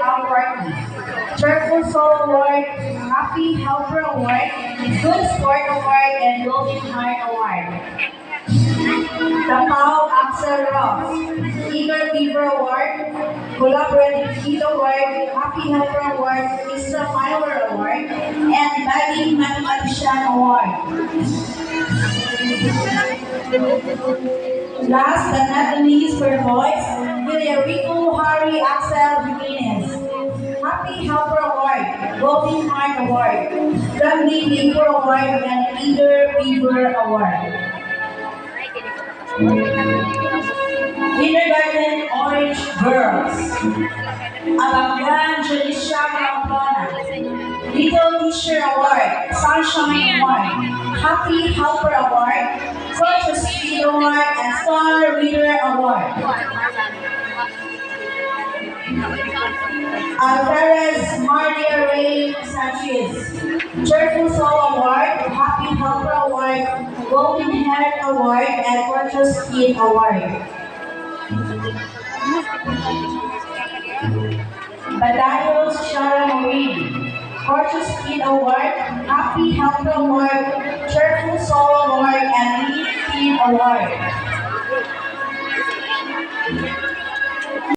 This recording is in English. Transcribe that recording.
Award, Cheerful Soul Award, Happy Helper Award, Good Sport Award, and Golden Heart Award. Tapao Axel Ross, Eager Beaver Award, Collaborative Kid Award, Happy Helper Award, Extra Filer Award, and Budding Mathematician Award. Last but not the least for the boys, Villarico Harry Axel Jimenez, Happy Helper Award, Golden Heart Award, Friendly Neighbor Award, and Eager Beaver Award. Kindergarten Orange Girls, Abanggan Jalisha Campana, Little Teacher Award, Sunshine Award, Happy Helper Award, Conscious Kid Award, and Star Reader Award. Alvarez Maria Ray Sanchez, Cheerful Soul Award, Happy Helper Award, Golden Heart Award, and Conscious Kid Award. Badayos Shara Marie, Gorgeous Kid Award, Happy Helper Award, Cheerful Soul Award, and Lead Kid Award.